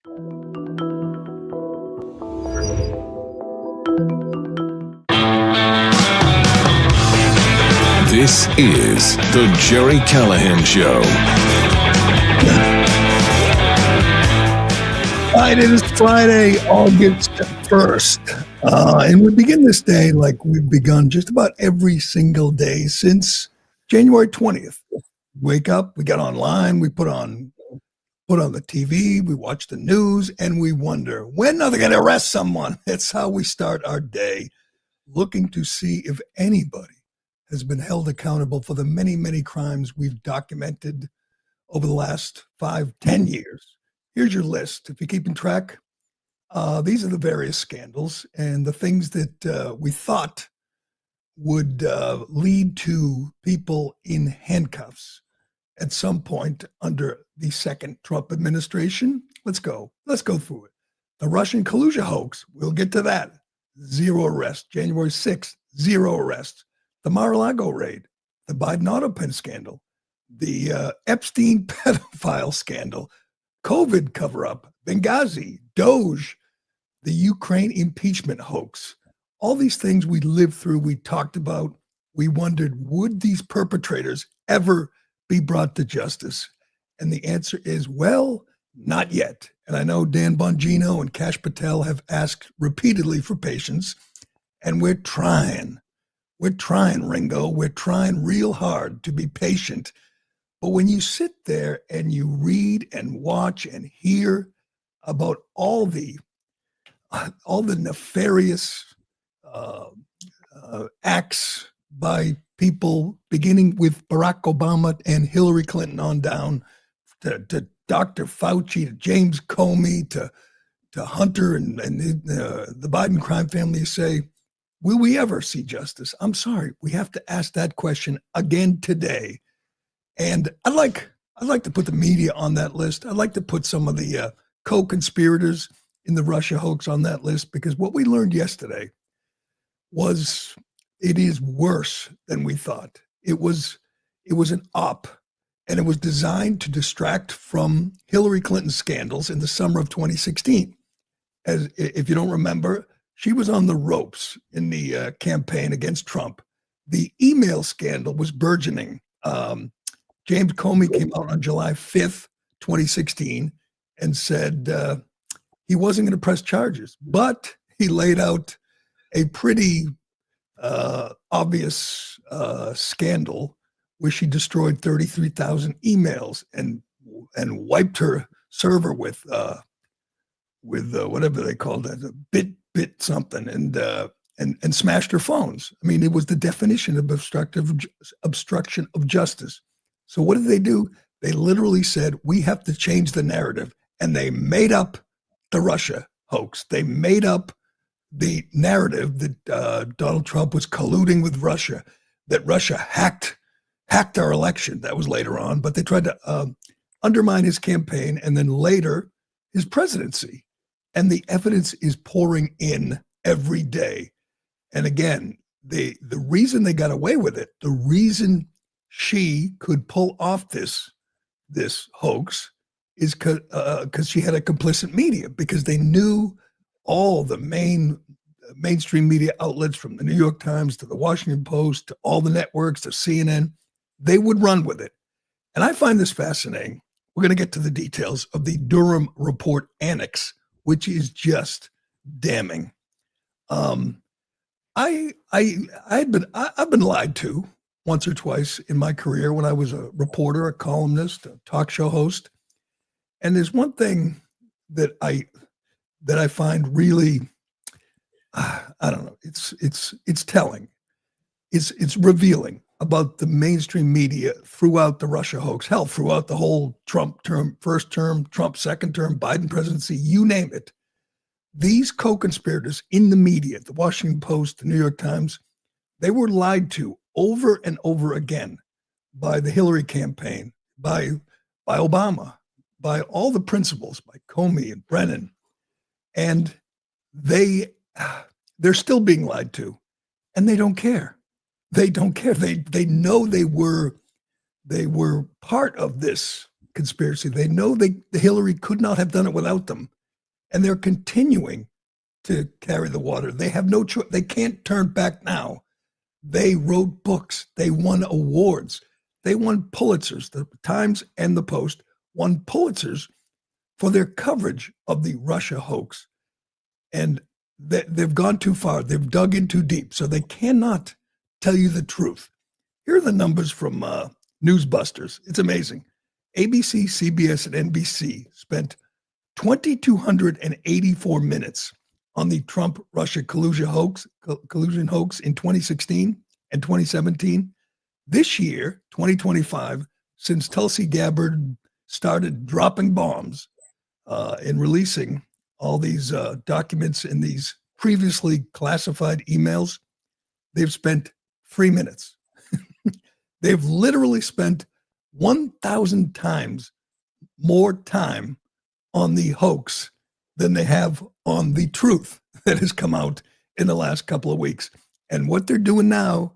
This is the Gerry Callahan Show. All right, it is Friday, August 1st. And we begin this day like we've begun just about every single day since January 20th. Wake up, we got online, we put on the TV, we watch the news, and we wonder, when are they going to arrest someone? That's how we start our day, looking to see if anybody has been held accountable for the many, many crimes we've documented over the last 5-10 years. Here's your list. If you're keeping track, these are the various scandals and the things that we thought would lead to people in handcuffs at some point under the second Trump administration. Let's go through it. The Russian collusion hoax, we'll get to that. 0 arrests. January 6th, 0 arrests. The Mar-a-Lago raid, the Biden auto pen scandal, the Epstein pedophile scandal, COVID cover-up, Benghazi, Doge, the Ukraine impeachment hoax. All these things we lived through, we talked about, we wondered, would these perpetrators ever be brought to justice? And the answer is, well, not yet. And I know Dan Bongino and Kash Patel have asked repeatedly for patience, and we're trying. We're trying, Ringo. We're trying real hard to be patient. But when you sit there and you read and watch and hear about all the nefarious acts by people, beginning with Barack Obama and Hillary Clinton on down, to Dr. Fauci, to James Comey, to Hunter and the Biden crime family, you say, will we ever see justice? I'm sorry, we have to ask that question again today. And I'd like to put the media on that list. I'd like to put some of the co-conspirators in the Russia hoax on that list, because what we learned yesterday was it is worse than we thought. It was an op, and it was designed to distract from Hillary Clinton's scandals in the summer of 2016. As if you don't remember, she was on the ropes in the campaign against Trump. The email scandal was burgeoning. James Comey came out on July 5th, 2016, and said he wasn't going to press charges, but he laid out a pretty obvious scandal where she destroyed 33,000 emails and wiped her server with whatever they called it, a bit something, and smashed her phones. I mean, it was the definition of obstruction of justice. So what did they do? They literally said, we have to change the narrative. And they made up the Russia hoax. They made up the narrative that Donald Trump was colluding with Russia, that Russia hacked our election. That was later on, but they tried to undermine his campaign and then later his presidency. And the evidence is pouring in every day. And again, the reason they got away with it, the reason she could pull off this hoax is because she had a complicit media, because they knew all the mainstream media outlets, from the New York Times to the Washington Post to all the networks to CNN, they would run with it. And I find this fascinating. We're going to get to the details of the Durham Report Annex, which is just damning. I've been lied to once or twice in my career when I was a reporter, a columnist, a talk show host. And there's one thing that I find really, I don't know, it's telling. It's revealing about the mainstream media throughout the Russia hoax, hell, throughout the whole Trump term, first term, Trump second term, Biden presidency, you name it. These co-conspirators in the media, the Washington Post, the New York Times, they were lied to over and over again by the Hillary campaign, by Obama, by all the principals, by Comey and Brennan. And they're still being lied to, and they don't care. They don't care. They know they were part of this conspiracy. They know Hillary could not have done it without them, and they're continuing to carry the water. They have no choice. They can't turn back now. They wrote books. They won awards. They won Pulitzers. The Times and the Post won Pulitzers for their coverage of the Russia hoax. And they've gone too far. They've dug in too deep. So they cannot tell you the truth. Here are the numbers from Newsbusters. It's amazing. ABC, CBS, and NBC spent 2,284 minutes on the Trump-Russia collusion hoax in 2016 and 2017. This year, 2025, since Tulsi Gabbard started dropping bombs and releasing all these documents in these previously classified emails, they've spent 3 minutes. They've literally spent 1,000 times more time on the hoax than they have on the truth that has come out in the last couple of weeks. And what they're doing now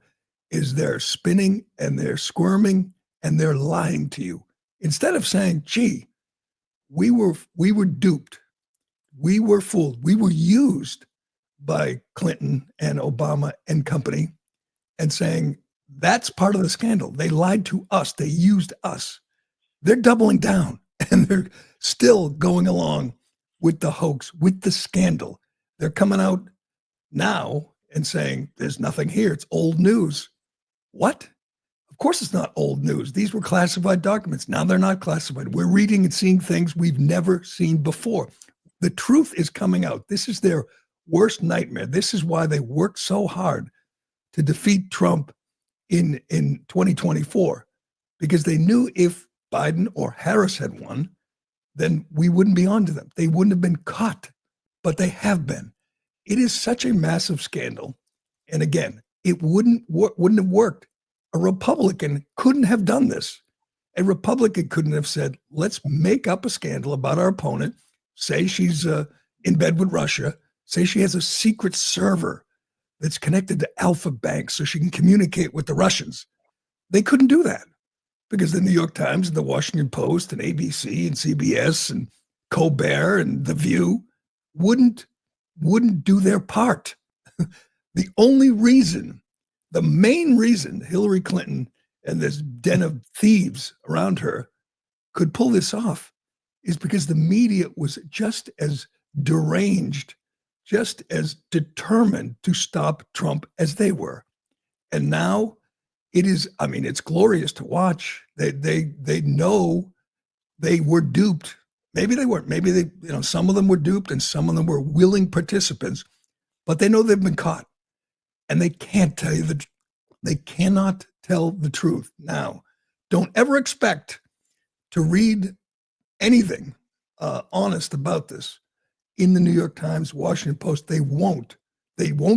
is they're spinning and they're squirming and they're lying to you. Instead of saying, gee, we were duped, we were fooled, we were used by Clinton and Obama and company, and saying that's part of the scandal. They lied to us. They used us. They're doubling down and they're still going along with the hoax, with the scandal. They're coming out now and saying there's nothing here. It's old news. What? Of course it's not old news. These were classified documents. Now they're not classified. We're reading and seeing things we've never seen before. The truth is coming out. This is their worst nightmare. This is why they worked so hard to defeat Trump in 2024, because they knew if Biden or Harris had won, then we wouldn't be onto them. They wouldn't have been caught, but they have been. It is such a massive scandal. And again, it wouldn't have worked. A Republican couldn't have done this. A Republican couldn't have said, let's make up a scandal about our opponent, say she's in bed with Russia, say she has a secret server that's connected to Alpha Bank so she can communicate with the Russians. They couldn't do that because the New York Times and the Washington Post and ABC and CBS and Colbert and The View wouldn't do their part. The only reason, the main reason Hillary Clinton and this den of thieves around her could pull this off is because the media was just as deranged, just as determined to stop Trump as they were. And now it is, I mean, it's glorious to watch. They know they were duped. Maybe they weren't. Maybe they, some of them were duped and some of them were willing participants, but they know they've been caught and they can't tell you they cannot tell the truth. Now, don't ever expect to read anything honest about this in the New York Times, Washington Post. They won't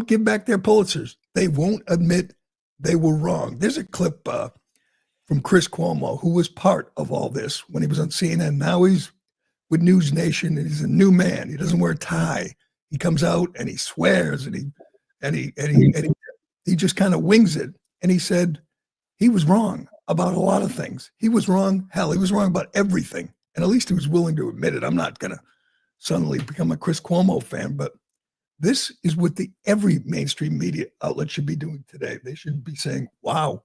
give back their Pulitzers. They won't admit they were wrong. There's a clip from Chris Cuomo, who was part of all this when he was on CNN. Now he's with News Nation and he's a new man. He doesn't wear a tie. He comes out and he swears and he just kind of wings it. And he said he was wrong about a lot of things. He was wrong. Hell, he was wrong about everything. And at least he was willing to admit it. I'm not going to suddenly become a Chris Cuomo fan, but this is what every mainstream media outlet should be doing today. They should be saying, wow,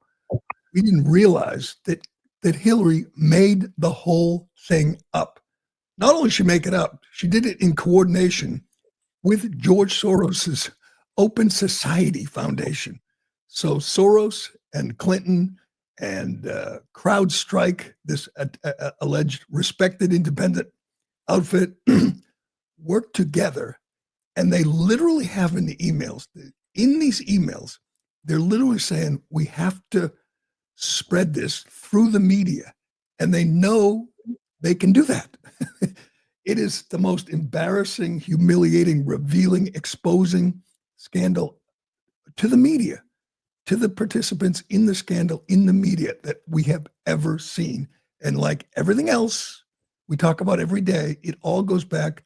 we didn't realize that Hillary made the whole thing up. Not only did she make it up, she did it in coordination with George Soros's Open Society Foundation. So Soros and Clinton and CrowdStrike, this alleged respected independent outfit, work together, and they literally have in these emails, they're literally saying we have to spread this through the media, and they know they can do that. It is the most embarrassing, humiliating, revealing, exposing scandal to the media, to the participants in the scandal in the media that we have ever seen. And like everything else we talk about every day, it all goes back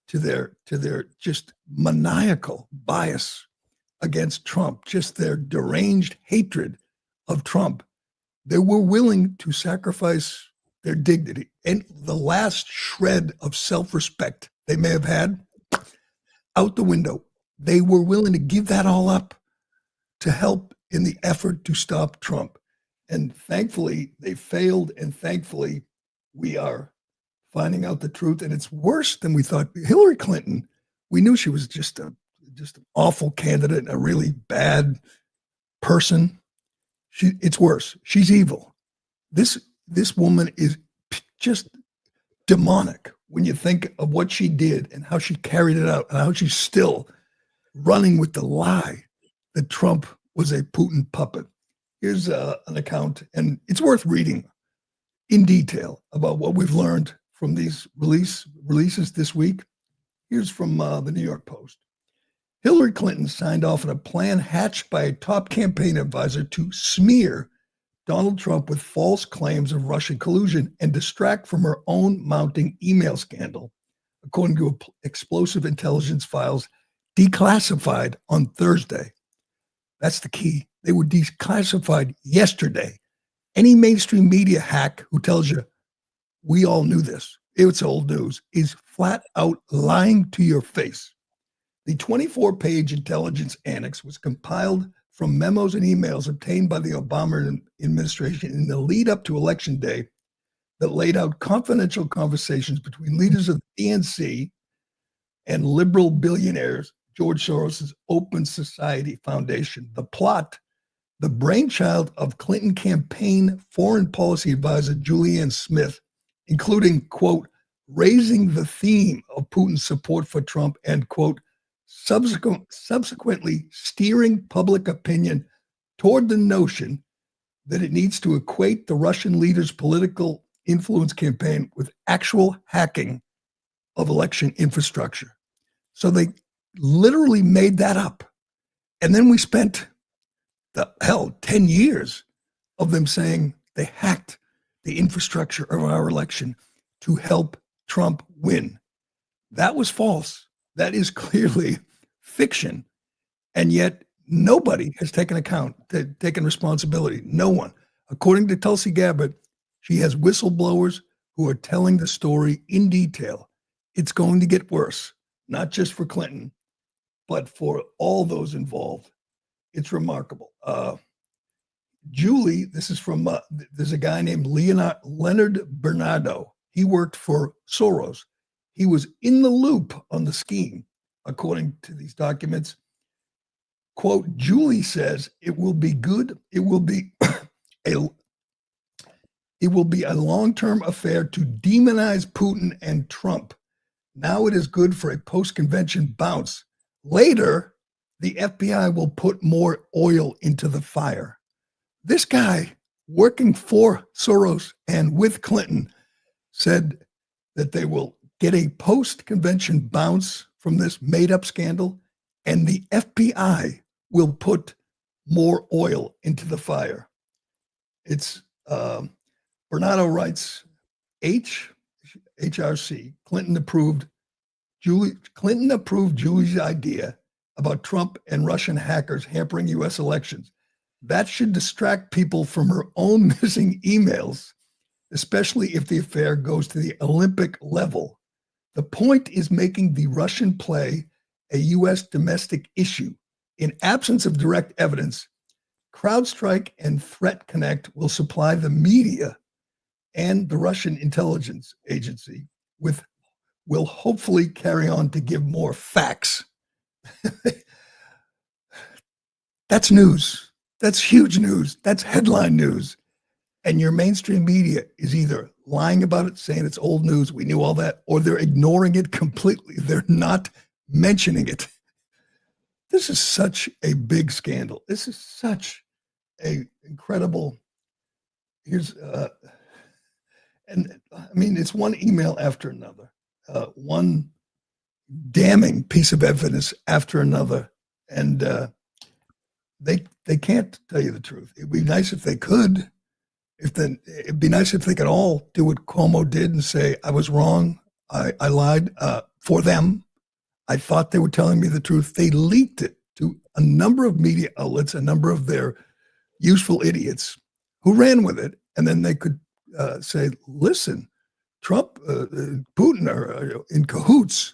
to their just maniacal bias against Trump, just their deranged hatred of Trump. They were willing to sacrifice their dignity, and the last shred of self-respect they may have had out the window. They were willing to give that all up to help in the effort to stop Trump. And thankfully, they failed, and thankfully, we are finding out the truth, and it's worse than we thought. Hillary Clinton, we knew she was just an awful candidate and a really bad person. It's worse. She's evil. This woman is just demonic when you think of what she did and how she carried it out and how she's still running with the lie that Trump was a Putin puppet. Here's an account, and it's worth reading in detail about what we've learned from these releases this week. Here's from the New York Post. Hillary Clinton signed off on a plan hatched by a top campaign advisor to smear Donald Trump with false claims of Russian collusion and distract from her own mounting email scandal, according to explosive intelligence files declassified on Thursday. That's the key. They were declassified yesterday. Any mainstream media hack who tells you, we all knew this, it's old news, is flat out lying to your face. The 24-page intelligence annex was compiled from memos and emails obtained by the Obama administration in the lead up to Election Day that laid out confidential conversations between leaders of the DNC and liberal billionaires George Soros' Open Society Foundation. The plot, the brainchild of Clinton campaign foreign policy advisor Julianne Smith, including, quote, raising the theme of Putin's support for Trump and, quote, subsequently steering public opinion toward the notion that it needs to equate the Russian leader's political influence campaign with actual hacking of election infrastructure. So they literally made that up. And then we spent 10 years of them saying they hacked the infrastructure of our election to help Trump win. That was false. That is clearly fiction. And yet nobody has taken responsibility. No one. According to Tulsi Gabbard, she has whistleblowers who are telling the story in detail. It's going to get worse, not just for Clinton, but for all those involved. It's remarkable. Julie, this is from, there's a guy named Leonard Bernardo. He worked for Soros. He was in the loop on the scheme, according to these documents. Quote, Julie says, it will be good. It will be a long-term affair to demonize Putin and Trump. Now it is good for a post-convention bounce. Later, the FBI will put more oil into the fire. This guy working for Soros and with Clinton said that they will get a post-convention bounce from this made-up scandal, and the FBI will put more oil into the fire. It's Bernardo writes, HRC, Clinton approved Julie's idea about Trump and Russian hackers hampering U.S. elections. That should distract people from her own missing emails, especially if the affair goes to the Olympic level. The point is making the Russian play a U.S. domestic issue. In absence of direct evidence, CrowdStrike and Threat Connect will supply the media and the Russian intelligence agency will hopefully carry on to give more facts. That's news. That's huge news. That's headline news. And your mainstream media is either lying about it, saying it's old news, we knew all that, or they're ignoring it completely. They're not mentioning it. This is such a big scandal. This is such a incredible, it's one email after another, one damning piece of evidence after another. And they can't tell you the truth. It'd be nice if they could. It'd be nice if they could all do what Cuomo did and say, I was wrong. I lied for them. I thought they were telling me the truth. They leaked it to a number of media outlets, a number of their useful idiots who ran with it. And then they could say, listen, Trump, Putin are in cahoots.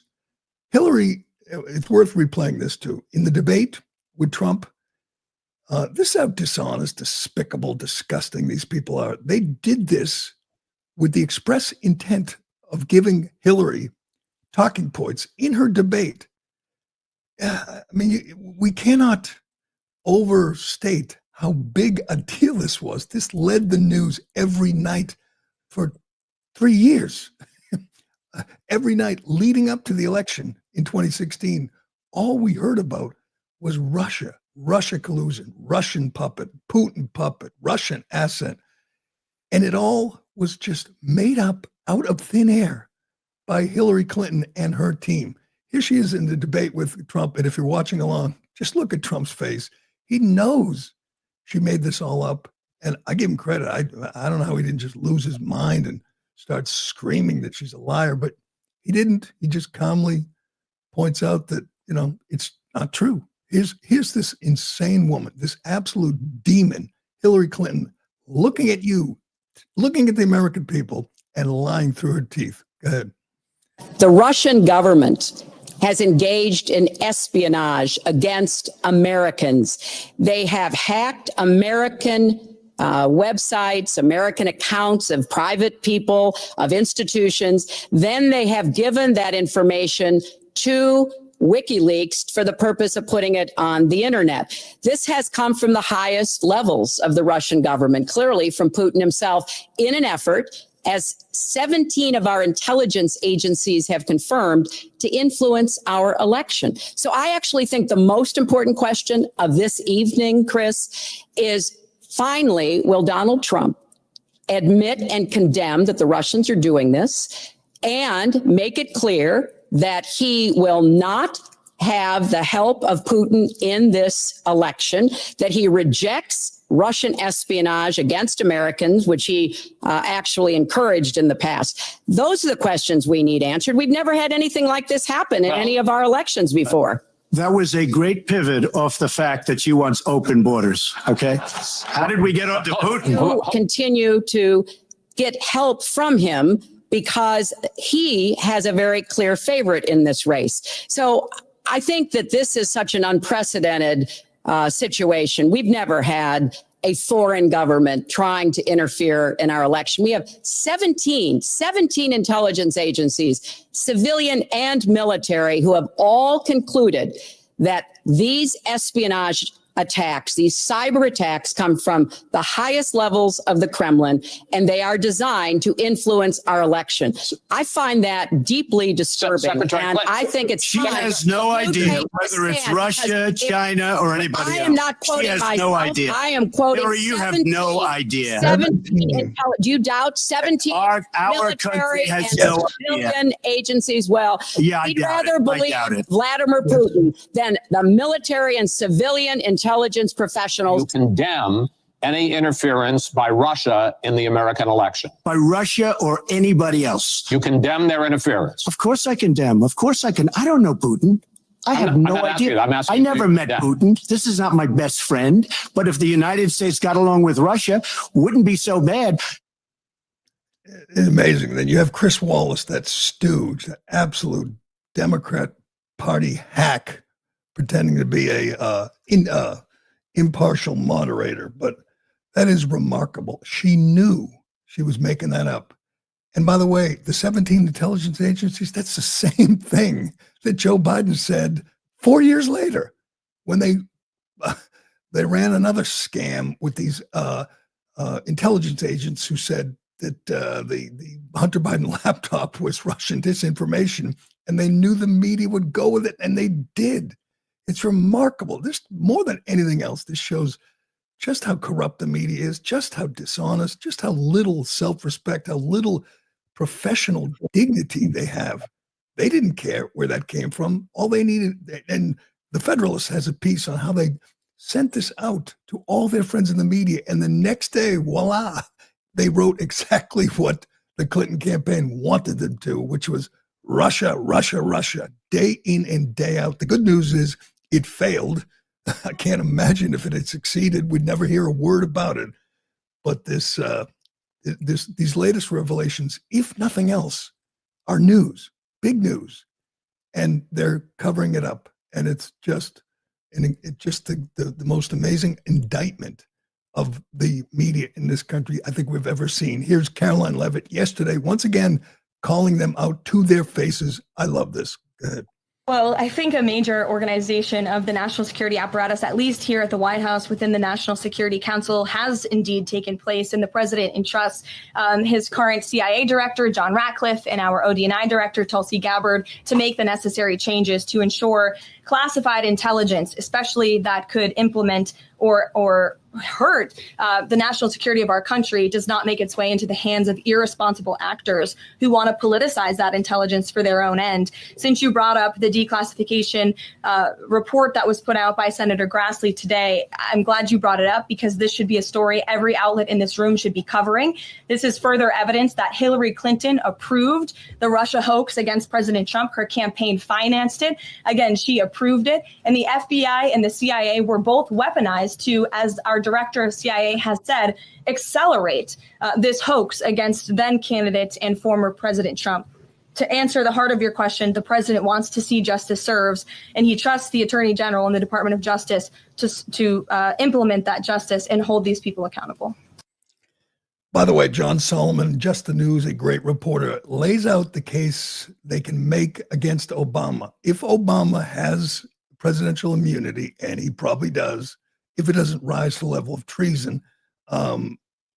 Hillary, it's worth replaying this too. In the debate with Trump, this is how dishonest, despicable, disgusting these people are. They did this with the express intent of giving Hillary talking points in her debate. I mean, we cannot overstate how big a deal this was. This led the news every night for 3 years. Every night leading up to the election in 2016, all we heard about was Russia collusion, Russian puppet, Putin puppet, Russian asset. And it all was just made up out of thin air by Hillary Clinton and her team. Here she is in the debate with Trump. And if you're watching along, just look at Trump's face. He knows she made this all up. And I give him credit. I don't know how he didn't just lose his mind and start screaming that she's a liar, but he didn't. He just calmly points out that, it's not true. Here's this insane woman, this absolute demon, Hillary Clinton, looking at you, looking at the American people and lying through her teeth. Go ahead. The Russian government has engaged in espionage against Americans. They have hacked American websites, American accounts of private people, of institutions. Then they have given that information to WikiLeaks for the purpose of putting it on the internet. This has come from the highest levels of the Russian government, clearly from Putin himself, in an effort, as 17 of our intelligence agencies have confirmed, to influence our election. So I actually think the most important question of this evening, Chris, is finally, will Donald Trump admit and condemn that the Russians are doing this and make it clear that he will not have the help of Putin in this election, that he rejects Russian espionage against Americans, which he actually encouraged in the past. Those are the questions we need answered. We've never had anything like this happen in any of our elections before. That was a great pivot off the fact that you want open borders. Okay. How did we get up to Putin? We'll continue to get help from him because he has a very clear favorite in this race. So I think that this is such an unprecedented situation. We've never had a foreign government trying to interfere in our election. We have 17 intelligence agencies, civilian and military, who have all concluded that these espionage attacks, these cyber attacks, come from the highest levels of the Kremlin, and they are designed to influence our election. I find that deeply disturbing, and I think it's... She has no idea whether it's Russia, China, or anybody else. I am not quoting myself. She has no idea. I am quoting Hillary, you have no idea. 17 do you doubt 17 our military has and no civilian agencies? Well, yeah, we'd rather believe Vladimir Putin than the military and civilian intelligence professionals. You condemn any interference by Russia in the American election. By Russia or anybody else. You condemn their interference. Of course I condemn. Of course I can. I don't know Putin. I have no idea. I never met Putin. This is not my best friend. But if the United States got along with Russia, wouldn't be so bad. It's amazing. Then you have Chris Wallace, that stooge, that absolute Democrat Party hack, pretending to be a impartial moderator. But that is remarkable. She knew she was making that up. And by the way, the 17 intelligence agencies, that's the same thing that Joe Biden said 4 years later when they ran another scam with these intelligence agents who said that the Hunter Biden laptop was Russian disinformation, and they knew the media would go with it, and they did. It's remarkable. This, more than anything else, this shows just how corrupt the media is, just how dishonest, just how little self-respect, how little professional dignity they have. They didn't care where that came from. All they needed, and the Federalist has a piece on how they sent this out to all their friends in the media, and the next day, voila, they wrote exactly what the Clinton campaign wanted them to, which was Russia, Russia, Russia, day in and day out. The good news is it failed. I can't imagine if it had succeeded, we'd never hear a word about it. But this these latest revelations, if nothing else, are news, big news, and they're covering it up. And it's just the most amazing indictment of the media in this country I think we've ever seen. Here's Caroline Leavitt yesterday, once again, calling them out to their faces. I love this. Go ahead. Well, I think a major organization of the national security apparatus, at least here at the White House within the National Security Council, has indeed taken place, and the president entrusts his current CIA director, John Ratcliffe, and our ODNI director, Tulsi Gabbard, to make the necessary changes to ensure classified intelligence, especially that could implement or hurt the national security of our country, does not make its way into the hands of irresponsible actors who want to politicize that intelligence for their own end. Since you brought up the declassification report that was put out by Senator Grassley today, I'm glad you brought it up, because this should be a story every outlet in this room should be covering. This is further evidence that Hillary Clinton approved the Russia hoax against President Trump. Her campaign financed it. Again, she approved it. And the FBI and the CIA were both weaponized to, as our director of CIA has said, accelerate this hoax against then candidate and former President Trump. To answer the heart of your question, the president wants to see justice served, and he trusts the Attorney General and the Department of Justice to implement that justice and hold these people accountable. By the way, John Solomon, Just the News, a great reporter, lays out the case they can make against Obama. If Obama has presidential immunity, and he probably does, if it doesn't rise to the level of treason,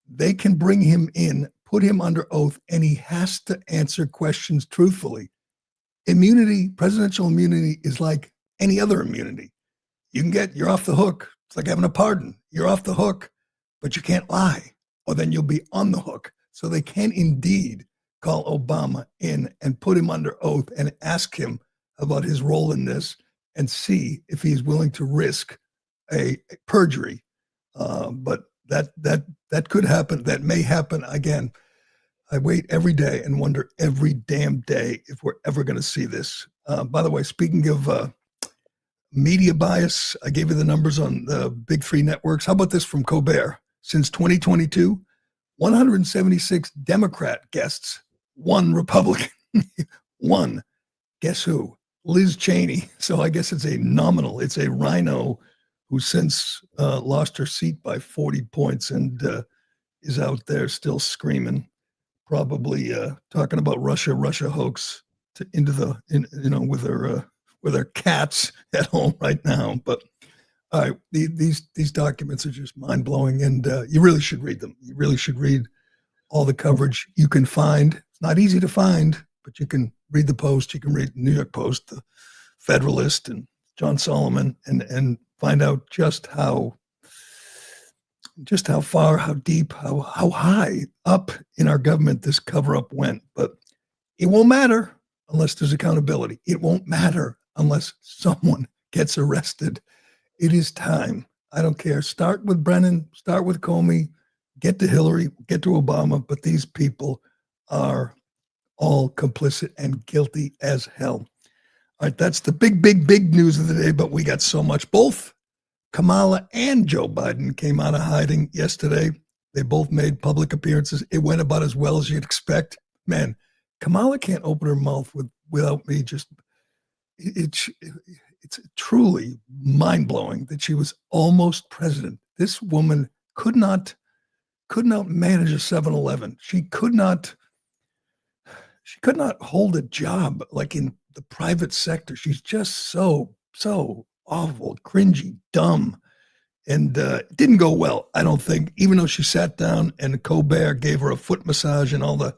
they can bring him in, put him under oath, and he has to answer questions truthfully. Immunity, presidential immunity, is like any other immunity. You're off the hook. It's like having a pardon. You're off the hook, but you can't lie, or then you'll be on the hook. So they can indeed call Obama in and put him under oath and ask him about his role in this and see if he's willing to risk a perjury. But that could happen. That may happen again. I wait every day and wonder every damn day if we're ever going to see this. By the way, speaking of media bias, I gave you the numbers on the big three networks. How about this from Colbert? Since 2022, 176 Democrat guests, one Republican, one. Guess who? Liz Cheney. So I guess it's a nominal. It's a rhino who since lost her seat by 40 points and is out there still screaming, probably talking about Russia hoax with her cats at home right now. But all right, these documents are just mind blowing, and you really should read them. You really should read all the coverage you can find. It's not easy to find, but you can read the Post. You can read the New York Post, the Federalist, and John Solomon, and find out just how far, how deep, how high up in our government this cover-up went. But it won't matter unless there's accountability. It won't matter unless someone gets arrested. It is time. I don't care. Start with Brennan, start with Comey, get to Hillary, get to Obama, but these people are all complicit and guilty as hell. All right, that's the big news of the day, but we got so much. Both Kamala and Joe Biden came out of hiding yesterday. They both made public appearances. It went about as well as you'd expect. Man, Kamala can't open her mouth without me just, it's truly mind-blowing that she was almost president. This woman could not manage a 7-Eleven. She could not hold a job like in the private sector. She's just so awful, cringy, dumb, and it didn't go well, I don't think, even though she sat down and Colbert gave her a foot massage and all the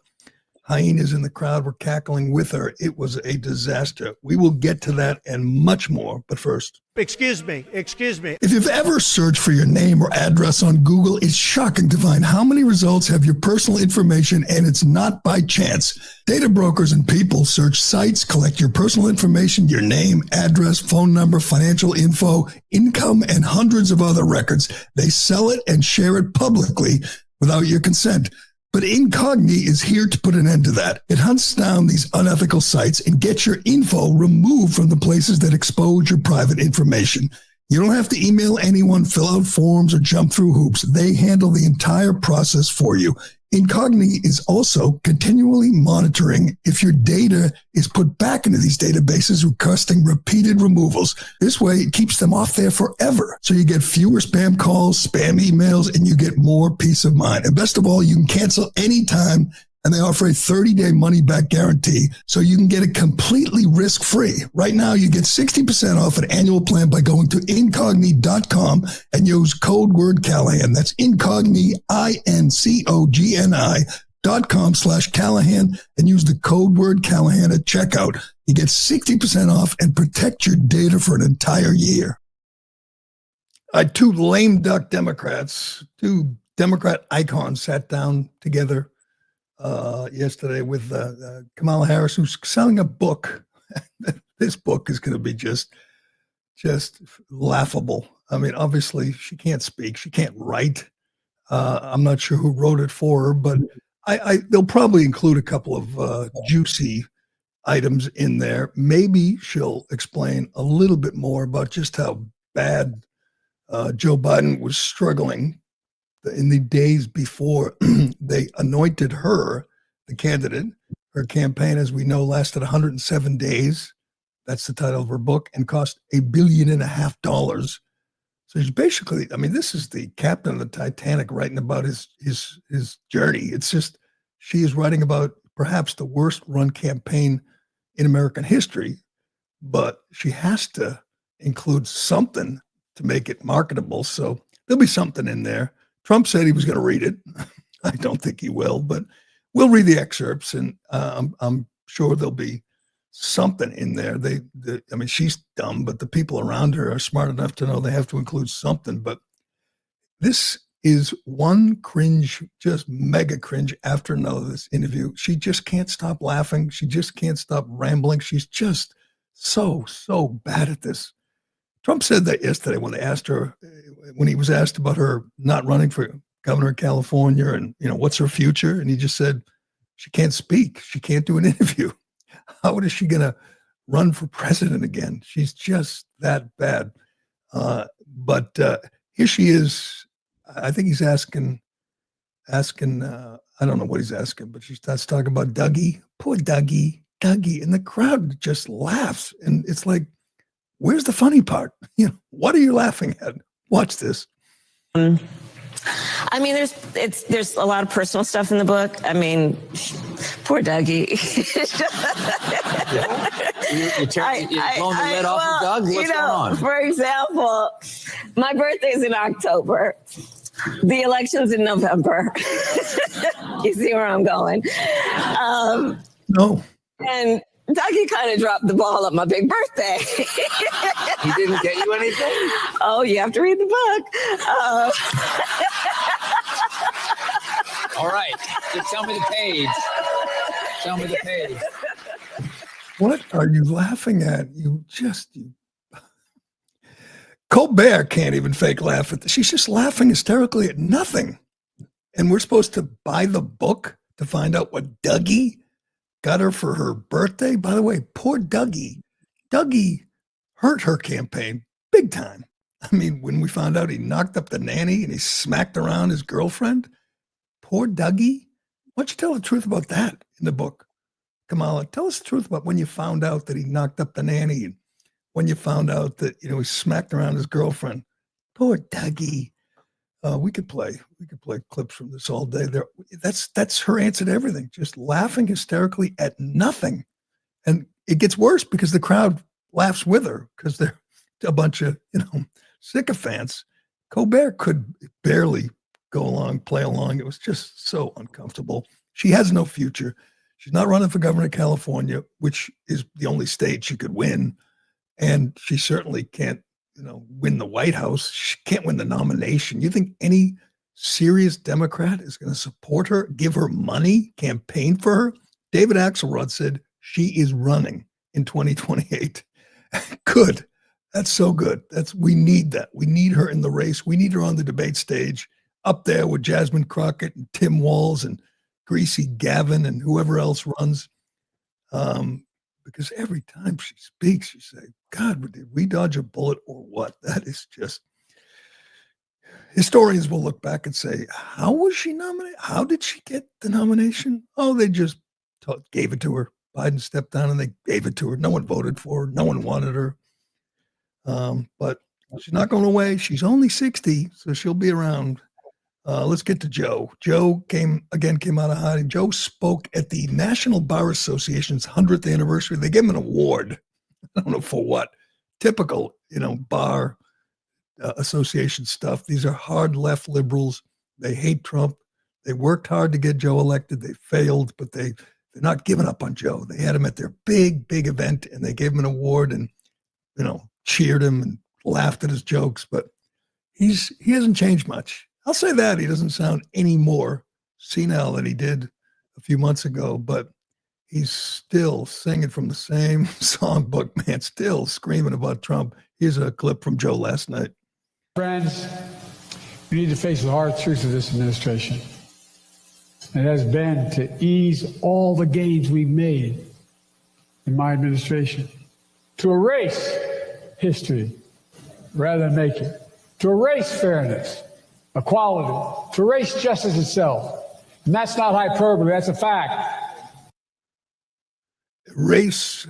hyenas in the crowd were cackling with her. It was a disaster. We will get to that and much more, but first. Excuse me. If you've ever searched for your name or address on Google, it's shocking to find how many results have your personal information, and it's not by chance. Data brokers and people search sites, collect your personal information, your name, address, phone number, financial info, income, and hundreds of other records. They sell it and share it publicly without your consent. But Incogni is here to put an end to that. It hunts down these unethical sites and gets your info removed from the places that expose your private information. You don't have to email anyone, fill out forms, or jump through hoops. They handle the entire process for you. Incogni is also continually monitoring if your data is put back into these databases, requesting repeated removals. This way, it keeps them off there forever. So you get fewer spam calls, spam emails, and you get more peace of mind. And best of all, you can cancel anytime, and they offer a 30-day money-back guarantee, so you can get it completely risk-free. Right now, you get 60% off an annual plan by going to incogni.com and use code word Callahan. That's incogni, incogni.com/Callahan, and use the code word Callahan at checkout. You get 60% off and protect your data for an entire year. Two lame duck Democrats, two Democrat icons sat down together yesterday with Kamala Harris, who's selling a book. This book is going to be just laughable. I mean, obviously, she can't speak. She can't write. I'm not sure who wrote it for her, but they'll probably include a couple of juicy items in there. Maybe she'll explain a little bit more about just how bad Joe Biden was struggling in the days before they anointed her the candidate. Her campaign, as we know, lasted 107 days. That's the title of her book, and cost $1.5 billion. So she's basically, I mean, this is the captain of the Titanic writing about his journey. It's just, she is writing about perhaps the worst run campaign in American history, but she has to include something to make it marketable. So there'll be something in there. Trump said he was going to read it. I don't think he will, but we'll read the excerpts, and I'm sure there'll be something in there. I mean, she's dumb, but the people around her are smart enough to know they have to include something. But this is one cringe, just mega cringe after another, this interview. She just can't stop laughing. She just can't stop rambling. She's just so bad at this. Trump said that yesterday when he was asked about her not running for governor of California and, what's her future? And he just said, she can't speak. She can't do an interview. How is she going to run for president again? She's just that bad. But here she is. I think he's asking, I don't know what he's asking, but she starts talking about Dougie. Poor Dougie. And the crowd just laughs. And it's like, where's the funny part? What are you laughing at? Watch this. I mean, there's a lot of personal stuff in the book. I mean, poor Dougie. You're blowing the lid off of Doug? What's going on? For example, my birthday's in October. The election's in November. You see where I'm going? No. And Dougie kind of dropped the ball on my big birthday. He didn't get you anything? Oh, you have to read the book. All right. Just tell me the page. Tell me the page. What are you laughing at? Colbert can't even fake laugh at this. She's just laughing hysterically at nothing. And we're supposed to buy the book to find out what Dougie got her for her birthday. By the way, poor Dougie. Dougie hurt her campaign big time. I mean, when we found out he knocked up the nanny and he smacked around his girlfriend, poor Dougie. Why don't you tell the truth about that in the book? Kamala, tell us the truth about when you found out that he knocked up the nanny and when you found out that, he smacked around his girlfriend. Poor Dougie. We could play clips from this all day. That's her answer to everything. Just laughing hysterically at nothing. And it gets worse because the crowd laughs with her because they're a bunch of, sycophants. Colbert could barely play along. It was just so uncomfortable. She has no future. She's not running for governor of California, which is the only state she could win. And she certainly can't, win the White House. She can't win the nomination. You think any serious Democrat is going to support her, give her money, campaign for her? David Axelrod said she is running in 2028. Good. That's so good. We need that. We need her in the race. We need her on the debate stage up there with Jasmine Crockett and Tim Walz and Greasy Gavin and whoever else runs. because every time she speaks, you say, God, did we dodge a bullet or what? That is just, historians will look back and say, how was she nominated? How did she get the nomination? Oh, they just gave it to her. Biden stepped down and they gave it to her. No one voted for her. No one wanted her. But she's not going away. She's only 60, so she'll be around. Let's get to Joe. Joe came out of hiding. Joe spoke at the National Bar Association's 100th anniversary. They gave him an award. I don't know for what. Typical, bar association stuff. These are hard left liberals. They hate Trump. They worked hard to get Joe elected. They failed, but they're not giving up on Joe. They had him at their big, big event, and they gave him an award and, cheered him and laughed at his jokes. But he hasn't changed much. I'll say that. He doesn't sound any more senile than he did a few months ago, but he's still singing from the same songbook, man, still screaming about Trump. Here's a clip from Joe last night. Friends, we need to face the hard truth of this administration. It has been to ease all the gains we've made in my administration, to erase history rather than make it, to erase fairness, equality, to erase justice itself. And that's not hyperbole, that's a fact. Erase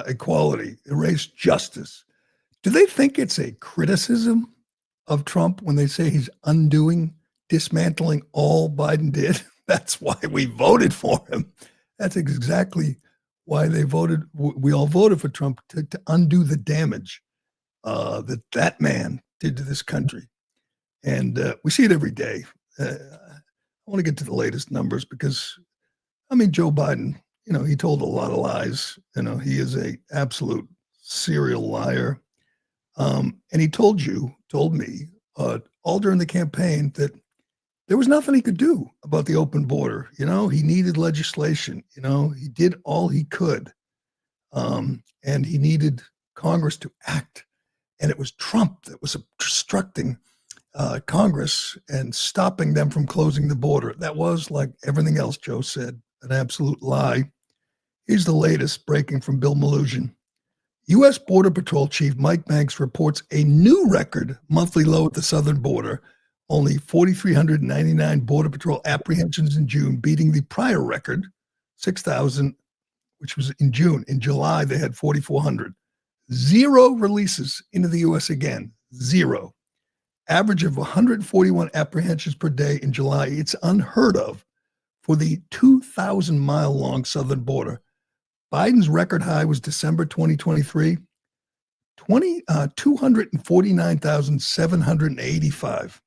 equality, erase justice. Do they think it's a criticism of Trump when they say he's dismantling all Biden did? That's why we voted for him. That's exactly why they voted. We all voted for Trump to undo the damage that man did to this country. And we see it every day. I want to get to the latest numbers because, Joe Biden, he told a lot of lies. He is a absolute serial liar. And he told me all during the campaign that there was nothing he could do about the open border. He needed legislation. He did all he could. And he needed Congress to act. And it was Trump that was obstructing Congress and stopping them from closing the border. That was, like everything else Joe said, an absolute lie. Here's the latest breaking from Bill Malugin. U.S. Border Patrol Chief Mike Banks reports a new record monthly low at the southern border. Only 4,399 Border Patrol apprehensions in June, beating the prior record, 6,000, which was in June. In July, they had 4,400. 0 releases into the U.S. again. 0. Average of 141 apprehensions per day in July. It's unheard of for the 2,000-mile-long southern border. Biden's record high was December 2023, 249,785,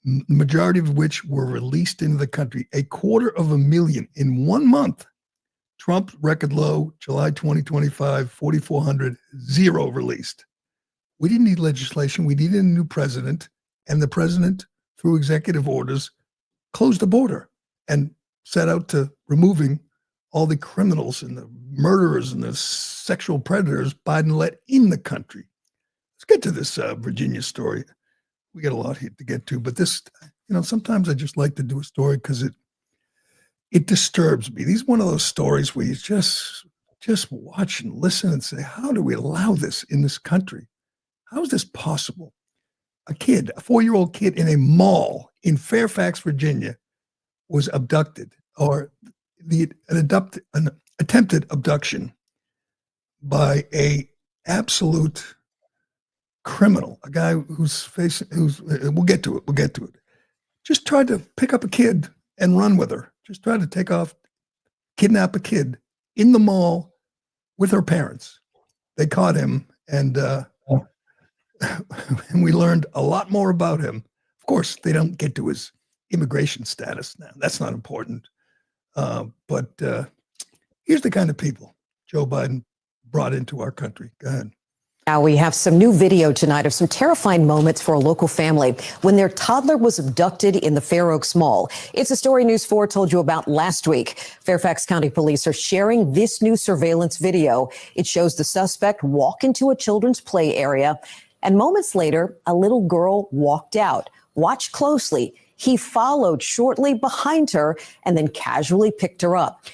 the majority of which were released into the country, 250,000 in 1 month. Trump's record low, July 2025, 4,400, 0 released. We didn't need legislation. We needed a new president, and the president, through executive orders, closed the border and set out to removing all the criminals and the murderers and the sexual predators Biden let in the country. Let's get to this Virginia story. We got a lot here to get to, but this, sometimes I just like to do a story because it disturbs me. These are one of those stories where you just watch and listen and say, how do we allow this in this country? How is this possible? A 4-year-old kid in a mall in Fairfax, Virginia, was abducted, or an attempted abduction by a absolute criminal, a guy we'll get to it. Just tried to pick up a kid and run with her. Just tried to take off, kidnap a kid in the mall with her parents. They caught him, and we learned a lot more about him. Of course, they don't get to his immigration status now. That's not important. But here's the kind of people Joe Biden brought into our country. Go ahead. Now we have some new video tonight of some terrifying moments for a local family when their toddler was abducted in the Fair Oaks Mall. It's a story News 4 told you about last week. Fairfax County Police are sharing this new surveillance video. It shows the suspect walk into a children's play area, and moments later, a little girl walked out. Watch closely. He followed shortly behind her and then casually picked her up.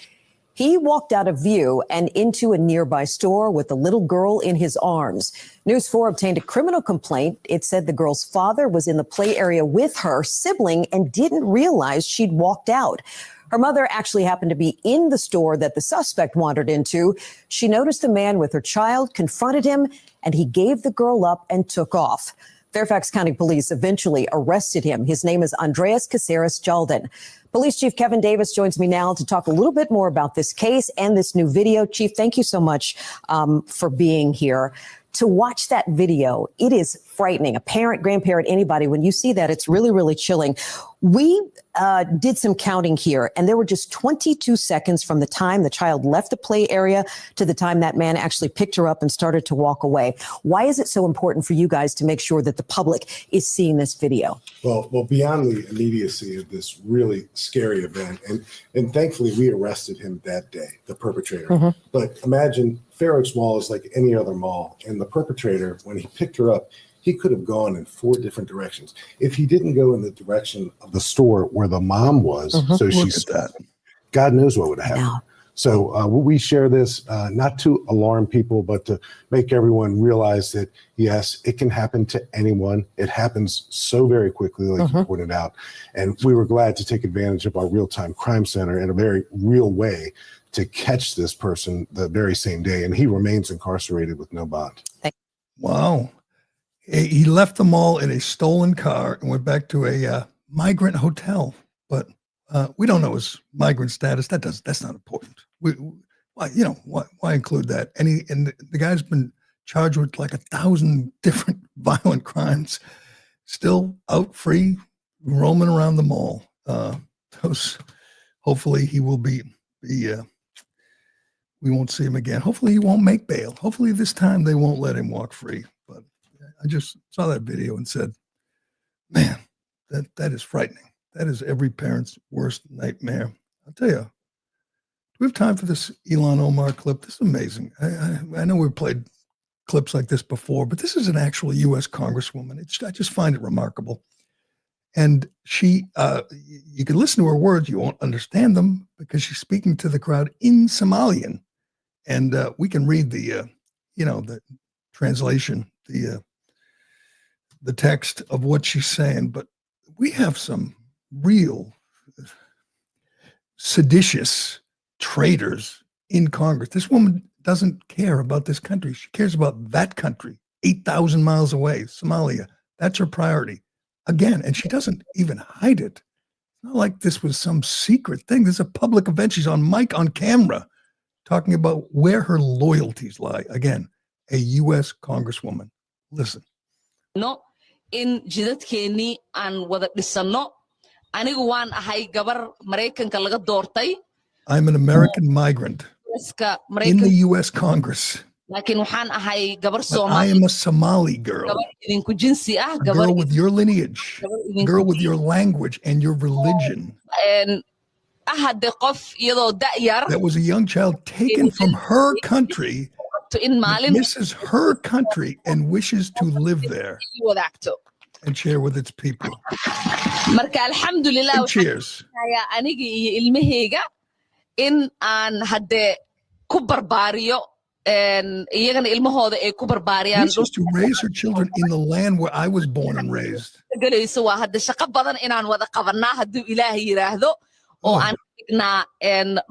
He walked out of view and into a nearby store with a little girl in his arms. News 4 obtained a criminal complaint. It said the girl's father was in the play area with her sibling and didn't realize she'd walked out. Her mother actually happened to be in the store that the suspect wandered into. She noticed the man with her child, confronted him, and he gave the girl up and took off. Fairfax County Police eventually arrested him. His name is Andreas Caceres Jalden. Police Chief Kevin Davis joins me now to talk a little bit more about this case and this new video. Chief, thank you so much for being here. To watch that video, it is frightening. A parent, grandparent, anybody, when you see that, it's really, really chilling. We did some counting here, and there were just 22 seconds from the time the child left the play area to the time that man actually picked her up and started to walk away. Why is it so important for you guys to make sure that the public is seeing this video? Well, beyond the immediacy of this really scary event, and thankfully we arrested him that day, the perpetrator. Mm-hmm. But imagine Fair Oaks Mall is like any other mall, and the perpetrator, when he picked her up, he could have gone in 4 different directions. If he didn't go in the direction of the store where the mom was, so she's that, God knows what would have happened. So we share this not to alarm people, but to make everyone realize that, yes, it can happen to anyone. It happens so very quickly, like you pointed out. And we were glad to take advantage of our real-time crime center in a very real way to catch this person the very same day. And he remains incarcerated with no bond. Wow. He left the mall in a stolen car and went back to a migrant hotel. But we don't know his migrant status. That's not important. Why include that? And the guy's been charged with like 1,000 different violent crimes, still out free, roaming around the mall. Hopefully he will be. We won't see him again. Hopefully he won't make bail. Hopefully this time they won't let him walk free. But I just saw that video and said, man, that is frightening. That is every parent's worst nightmare. I'll tell you, do we have time for this Elon Omar clip? This is amazing. I know we've played clips like this before, but this is an actual U.S. Congresswoman. I just find it remarkable. And she, you can listen to her words. You won't understand them because she's speaking to the crowd in Somalian. And we can read the translation, the text of what she's saying. But we have some real seditious traitors in Congress. This woman doesn't care about this country. She cares about that country, 8,000 miles away, Somalia. That's her priority. Again, and she doesn't even hide it. It's not like this was some secret thing. This is a public event. She's on mic, on camera, talking about where her loyalties lie. Again, a U.S. Congresswoman. Listen. No, in jidadkeennii aan wada dhisano. Anigu waan ahay gabar Mareykanka laga doortay. I'm an American migrant in the U.S. Congress. Laakiin waxaan ahay gabar Somali. I am a Somali girl. Gabar idinku jinsi ah. A girl with your lineage. A girl with your language and your religion. That was a young child taken from her country, misses her country, and wishes to live there and share with its people. Marka alhamdulillah. And cheers. Aniga iyo ilmahayga in aan hadde ku barbaariyo iyagana ilmahooda ay ku barbaariyaan. This is to raise her children in the land where I was born and raised. Galayso waa hadda shaqo badan inaan wada qabanaa hadduu Ilaahay yiraahdo oo aan dhignaa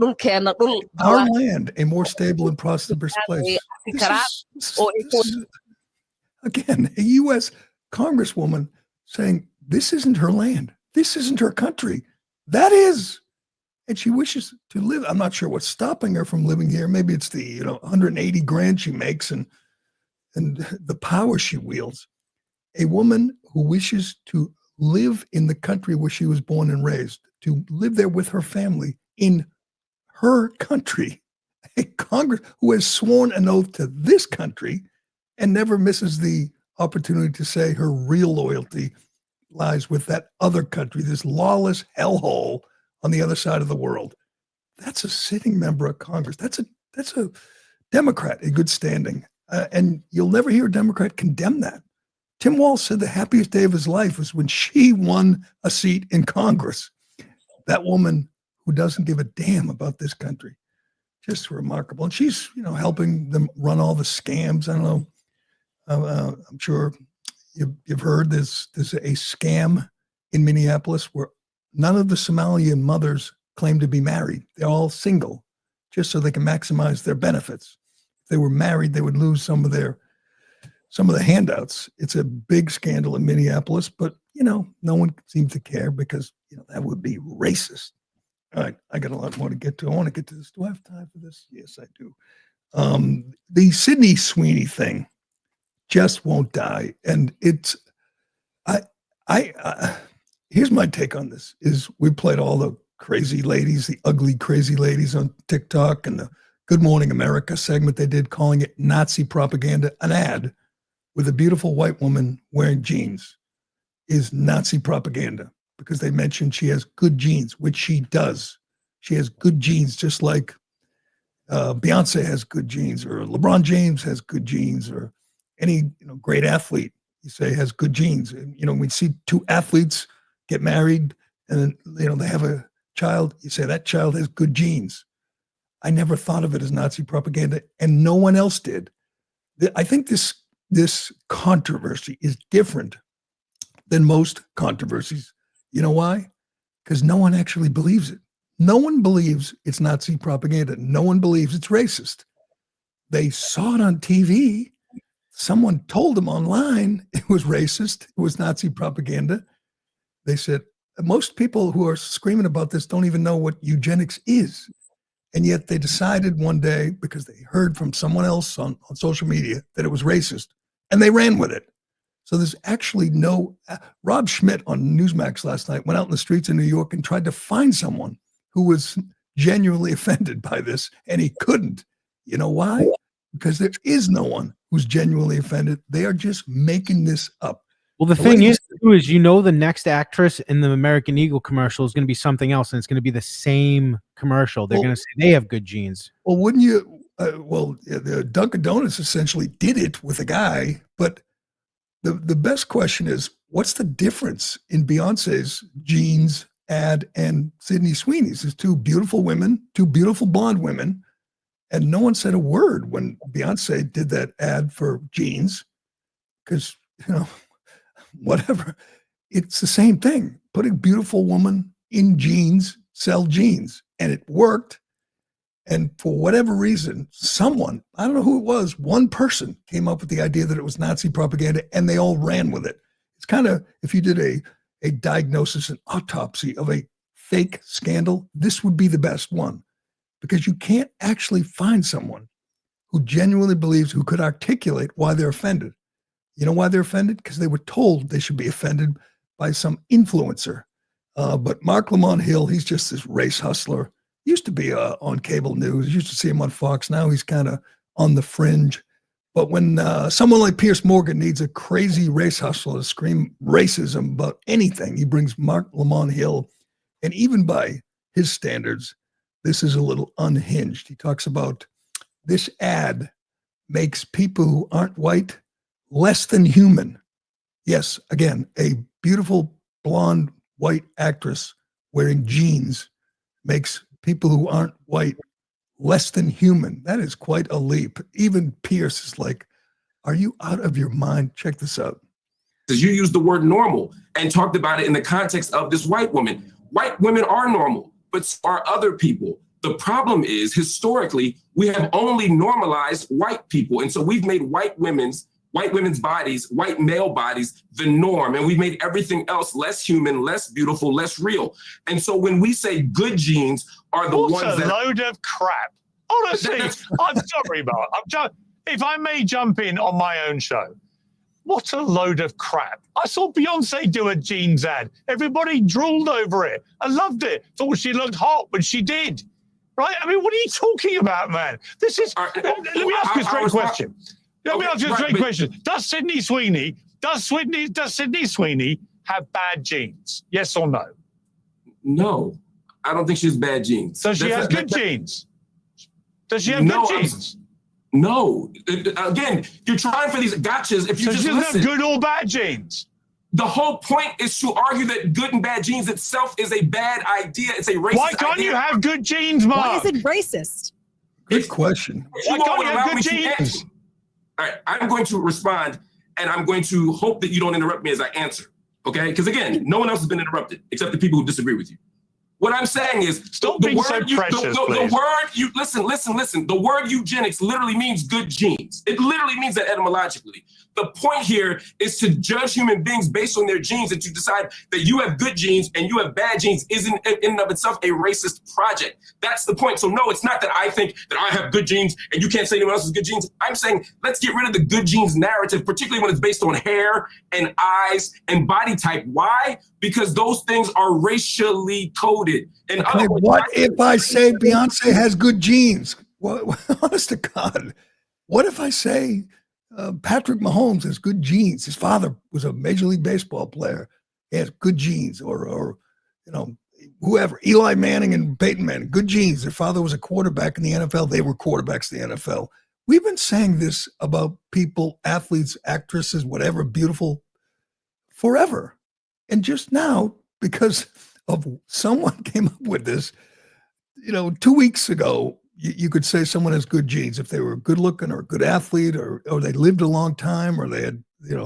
dhulkeena dhul. Our land, a more stable and prosperous place. Again, a U.S. Congresswoman saying this isn't her land. This isn't her country. That is. And she wishes to live. I'm not sure what's stopping her from living here. Maybe it's the 180 grand she makes and the power she wields. A woman who wishes to live in the country where she was born and raised, to live there with her family in her country. A Congress who has sworn an oath to this country and never misses the opportunity to say her real loyalty lies with that other country, this lawless hellhole on the other side of the world. That's a sitting member of Congress. That's a Democrat in good standing. And you'll never hear a Democrat condemn that. Tim Walz said the happiest day of his life was when she won a seat in Congress. That woman who doesn't give a damn about this country. just remarkable. And she's, helping them run all the scams. I don't know. I'm sure you've heard there's a scam in Minneapolis where none of the Somalian mothers claim to be married. They're all single, just so they can maximize their benefits. If they were married, they would lose some of the handouts. It's a big scandal in Minneapolis, but no one seems to care because that would be racist. All right, I got a lot more to get to. I want to get to this. Do I have time for this? Yes, I do. The Sydney Sweeney thing just won't die, and it's here's my take on this: is we played all the crazy ladies, the ugly crazy ladies on TikTok, and the Good Morning America segment they did, calling it Nazi propaganda. An ad with a beautiful white woman wearing jeans is Nazi propaganda because they mentioned she has good genes, which she does. She has good genes, just like Beyonce has good genes, or LeBron James has good genes, or any great athlete you say has good genes. And we see two athletes get married, and then they have a child. You say that child has good genes. I never thought of it as Nazi propaganda, and no one else did. I think this controversy is different than most controversies. You know why? Because no one actually believes it. No one believes it's Nazi propaganda. No one believes it's racist. They saw it on TV. Someone told them online it was racist. It was Nazi propaganda. They said, most people who are screaming about this don't even know what eugenics is. And yet they decided one day, because they heard from someone else on social media, that it was racist, and they ran with it. So there's actually no... Rob Schmidt on Newsmax last night went out in the streets of New York and tried to find someone who was genuinely offended by this, and he couldn't. You know why? Because there is no one who's genuinely offended. They are just making this up. Well, the thing is, the next actress in the American Eagle commercial is going to be something else, and it's going to be the same commercial. They're going to say they have good genes. Well, wouldn't you? The Dunkin' Donuts essentially did it with a guy, but the best question is, what's the difference in Beyonce's jeans ad and Sydney Sweeney's? There's two beautiful women, two beautiful blonde women, and no one said a word when Beyonce did that ad for jeans, because, whatever. It's the same thing. Put a beautiful woman in jeans, sell jeans. And it worked. And for whatever reason, someone, I don't know who it was, one person came up with the idea that it was Nazi propaganda, and they all ran with it. It's kind of, if you did a diagnosis, an autopsy of a fake scandal, this would be the best one. Because you can't actually find someone who genuinely believes, who could articulate why they're offended. You know why they're offended? Because they were told they should be offended by some influencer. But Mark Lamont Hill, he's just this race hustler. Used to be on cable news. Used to see him on Fox. Now he's kind of on the fringe. But when someone like Piers Morgan needs a crazy race hustler to scream racism about anything, he brings Mark Lamont Hill. And even by his standards, this is a little unhinged. He talks about this ad makes people who aren't white less than human. Yes, again, a beautiful blonde white actress wearing jeans makes people who aren't white less than human. That is quite a leap. Even Pierce is like, are you out of your mind? Check this out. You used the word normal and talked about it in the context of this white woman. White women are normal, but so are other people. The problem is, historically, we have only normalized white people. And so we've made white women's bodies, white male bodies, the norm. And we've made everything else less human, less beautiful, less real. And so when we say good genes are the ones that— What a load of crap. Honestly, I'm sorry, Mark. If I may jump in on my own show, what a load of crap. I saw Beyonce do a jeans ad. Everybody drooled over it. I loved it. Thought she looked hot when she did. Right? I mean, what are you talking about, man? This is— let me ask you a straight question. Let me ask you a straight question. Does Sydney Sweeney have bad genes? Yes or no? No, I don't think she has bad genes. So she has good genes. Does she have good genes? No. Again, you're trying for these gotchas. If you just she doesn't listen, have good or bad genes. The whole point is to argue that good and bad genes itself is a bad idea. It's a racist idea. Why can't you have good genes, Mark? Why is it racist? Good question. If you all would allow me to answer. All right, I'm going to respond, and I'm going to hope that you don't interrupt me as I answer. Okay? Because again, no one else has been interrupted except the people who disagree with you. What I'm saying is Stop being so precious, the word you listen. The word eugenics literally means good genes. It literally means that etymologically. The point here is to judge human beings based on their genes and to decide that you have good genes and you have bad genes isn't in and of itself a racist project. That's the point. So no, it's not that I think that I have good genes and you can't say anyone else has good genes. I'm saying let's get rid of the good genes narrative, particularly when it's based on hair and eyes and body type. Why? Because those things are racially coded. And okay, what if I say Beyonce has good genes? What, honest to God, what if I say Patrick Mahomes has good genes? His father was a Major League Baseball player. He has good genes, or whoever, Eli Manning and Peyton Manning, good genes. Their father was a quarterback in the NFL. They were quarterbacks in the NFL. We've been saying this about people, athletes, actresses, whatever, beautiful, forever. And just now, because of someone came up with this, 2 weeks ago, you could say someone has good genes if they were good looking or a good athlete or they lived a long time or they had,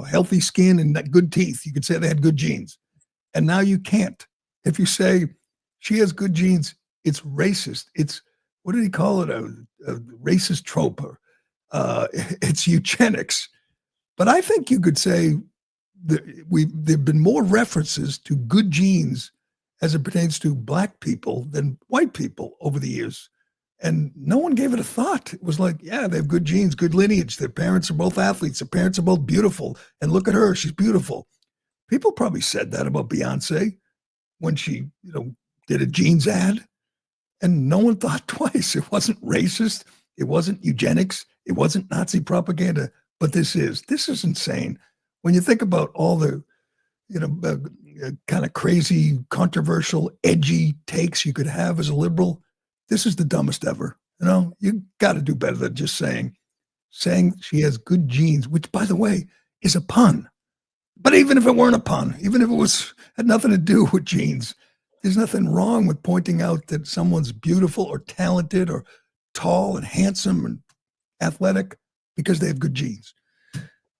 healthy skin and good teeth. You could say they had good genes. And now you can't. If you say she has good genes, it's racist. It's, what did he call it? A racist trope. It's eugenics. But I think you could say there've been more references to good genes as it pertains to black people than white people over the years. And no one gave it a thought. It was like, yeah, they have good genes, good lineage. Their parents are both athletes. Their parents are both beautiful. And look at her, she's beautiful. People probably said that about Beyonce when she, did a jeans ad. And no one thought twice. It wasn't racist. It wasn't eugenics. It wasn't Nazi propaganda. But this is insane. When you think about all the, kind of crazy, controversial, edgy takes you could have as a liberal, this is the dumbest ever. You got to do better than just saying she has good genes, which, by the way, is a pun. But even if it weren't a pun, even if it had nothing to do with genes, there's nothing wrong with pointing out that someone's beautiful or talented or tall and handsome and athletic because they have good genes.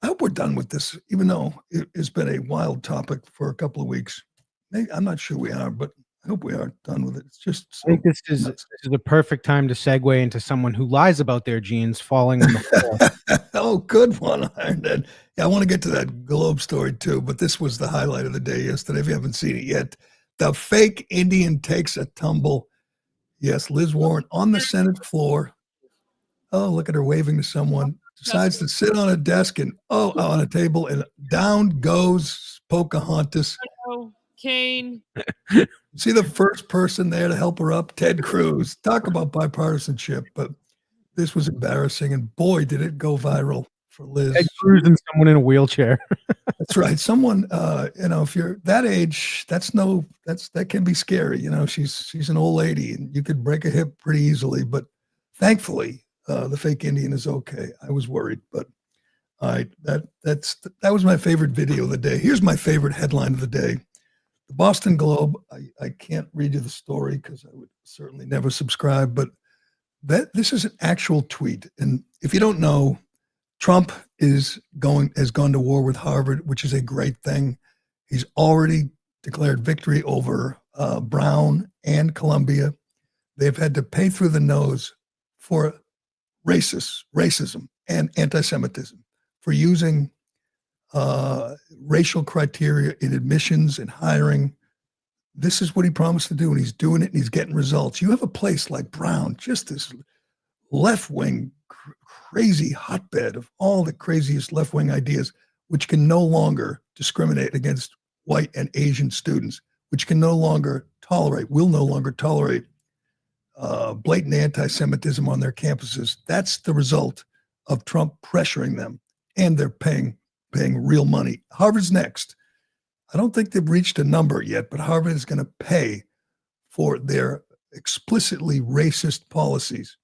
I hope we're done with this, even though it's been a wild topic for a couple of weeks. I'm not sure we are, but I hope we are done with it. It's just so I think this is the perfect time to segue into someone who lies about their genes falling on the floor. Oh, good one, Iron. Yeah, I want to get to that Globe story too, but this was the highlight of the day yesterday. If you haven't seen it yet, the fake Indian takes a tumble. Yes, Liz Warren on the Senate floor. Oh, look at her waving to someone. Decides to sit on a desk and on a table, and down goes Pocahontas. Kane. See the first person there to help her up, Ted Cruz. Talk about bipartisanship, but this was embarrassing, and boy, did it go viral for Liz. Ted Cruz and someone in a wheelchair. That's right. Someone, if you're that age, that can be scary. She's an old lady, and you could break a hip pretty easily. But thankfully, the fake Indian is okay. I was worried, but that was my favorite video of the day. Here's my favorite headline of the day. The Boston Globe, I can't read you the story because I would certainly never subscribe, but this is an actual tweet. And if you don't know, Trump has gone to war with Harvard, which is a great thing. He's already declared victory over Brown and Columbia. They've had to pay through the nose for racism and anti-Semitism, for using racial criteria in admissions and hiring. This is what he promised to do, and he's doing it, and he's getting results. You have a place like Brown, just this left-wing, crazy hotbed of all the craziest left-wing ideas, which can no longer discriminate against white and Asian students, which will no longer tolerate blatant anti-Semitism on their campuses. That's the result of Trump pressuring them, and they're paying real money. Harvard's next. I don't think they've reached a number yet, but Harvard is going to pay for their explicitly racist policies.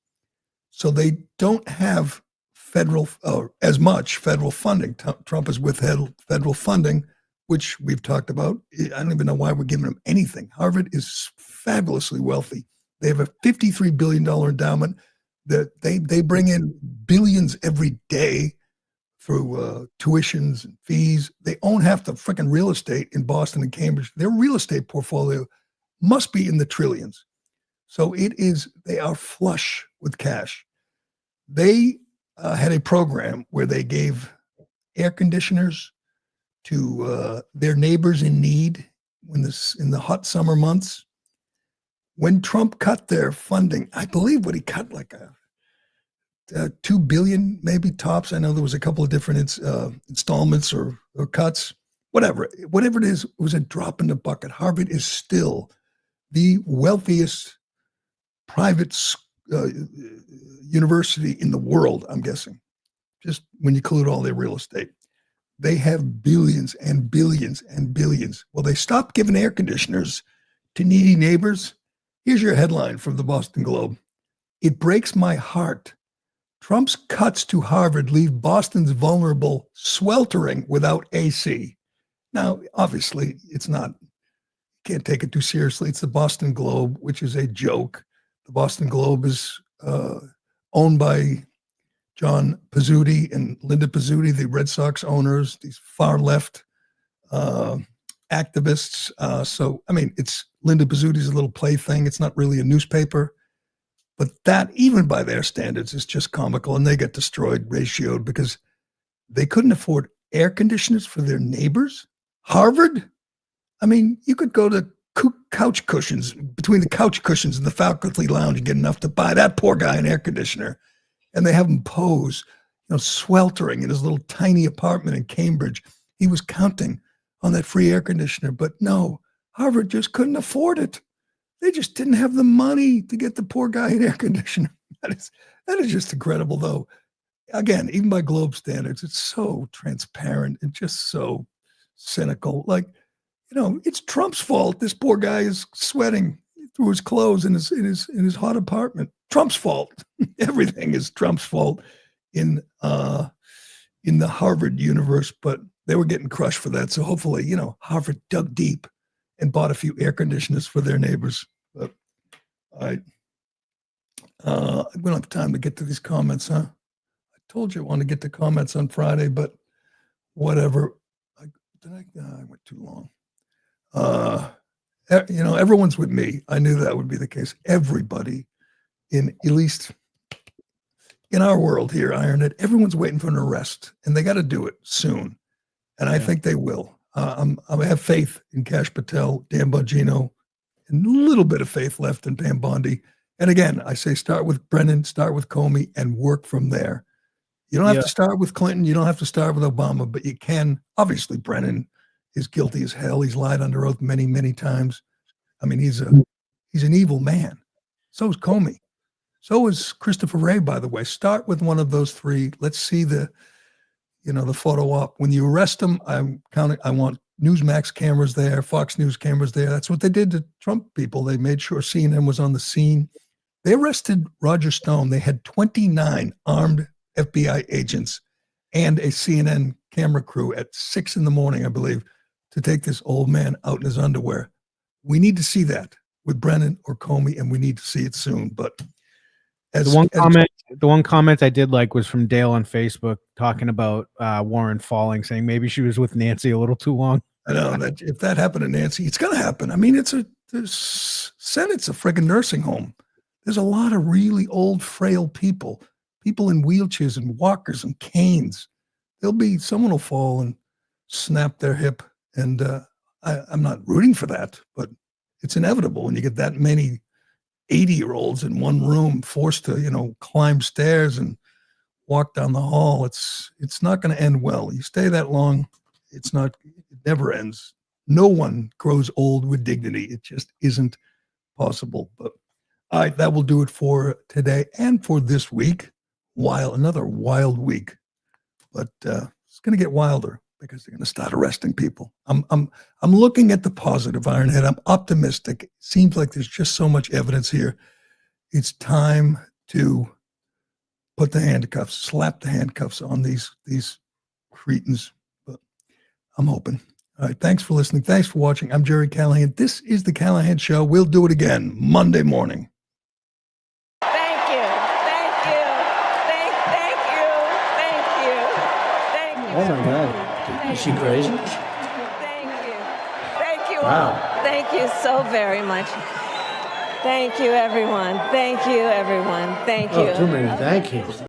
So they don't have as much federal funding. Trump has withheld federal funding, which we've talked about. I don't even know why we're giving them anything. Harvard is fabulously wealthy. They have a $53 billion endowment. They bring in billions every day through tuitions and fees. They own half the freaking real estate in Boston and Cambridge. Their real estate portfolio must be in the trillions. So they are flush with cash. They had a program where they gave air conditioners to their neighbors in need in the hot summer months. When Trump cut their funding, I believe what he cut, like $2 billion, maybe tops. I know there was a couple of different installments or cuts. Whatever it is, it was a drop in the bucket. Harvard is still the wealthiest private university in the world, I'm guessing, just when you include all their real estate. They have billions and billions and billions. Well, they stopped giving air conditioners to needy neighbors. Here's your headline from the Boston Globe. It breaks my heart. Trump's cuts to Harvard leave Boston's vulnerable sweltering without AC. Now, obviously, it's not, you can't take it too seriously. It's the Boston Globe, which is a joke. The Boston Globe is owned by John Pizzuti and Linda Pizzuti, the Red Sox owners, these far left activists. It's Linda Pizzuti's a little plaything. It's not really a newspaper. But that, even by their standards, is just comical. And they get destroyed, ratioed, because they couldn't afford air conditioners for their neighbors. Harvard? I mean, you could go to couch cushions, between the couch cushions in the faculty lounge and get enough to buy that poor guy an air conditioner. And they have him pose, sweltering in his little tiny apartment in Cambridge. He was counting on that free air conditioner, but no, Harvard just couldn't afford it. They just didn't have the money to get the poor guy an air conditioner. That is just incredible, though. Again, even by Globe standards, it's so transparent and just so cynical. Like, it's Trump's fault. This poor guy is sweating through his clothes in his hot apartment. Trump's fault. Everything is Trump's fault in the Harvard universe, but they were getting crushed for that. So hopefully, Harvard dug deep and bought a few air conditioners for their neighbors. But we don't have time to get to these comments, huh? I told you I want to get to comments on Friday, but whatever. I went too long. Everyone's with me. I knew that would be the case. Everybody, at least in our world here, Ironhead, everyone's waiting for an arrest, and they got to do it soon. And I think they will. I have faith in Kash Patel, Dan Bongino, and a little bit of faith left in Pam Bondi. And again, I say start with Brennan, start with Comey, and work from there. You don't have to start with Clinton. You don't have to start with Obama, but you can. Obviously, Brennan is guilty as hell. He's lied under oath many, many times. I mean, he's an evil man. So is Comey. So is Christopher Wray, by the way. Start with one of those three. Let's see the photo op. When you arrest them, I want Newsmax cameras there, Fox News cameras there. That's what they did to Trump people. They made sure CNN was on the scene. They arrested Roger Stone. They had 29 armed FBI agents and a CNN camera crew at 6 a.m, I believe, to take this old man out in his underwear. We need to see that with Brennan or Comey, and we need to see it soon. But the one comment I did like was from Dale on Facebook talking about Warren falling, saying maybe she was with Nancy a little too long. I know that if that happened to Nancy, it's going to happen. I mean, the Senate's a friggin' nursing home. There's a lot of really old, frail people in wheelchairs and walkers and canes. Someone will fall and snap their hip. And I'm not rooting for that, but it's inevitable when you get that many 80-year-olds in one room forced to, climb stairs and walk down the hall. It's not going to end well. You stay that long, it never ends. No one grows old with dignity. It just isn't possible. But all right, that will do it for today and for this week. Another wild week, but it's going to get wilder because they're going to start arresting people. I'm looking at the positive, Ironhead. I'm optimistic. It seems like there's just so much evidence here. It's time to slap the handcuffs on these cretins. But I'm hoping. All right, thanks for listening. Thanks for watching. I'm Gerry Callahan. This is the Callahan Show. We'll do it again Monday morning. Thank you. Oh my God. Is she crazy? Thank you. Thank you Wow. all. Thank you so very much. Thank you, everyone. Thank you, everyone. Thank you. Oh, too many thank yous.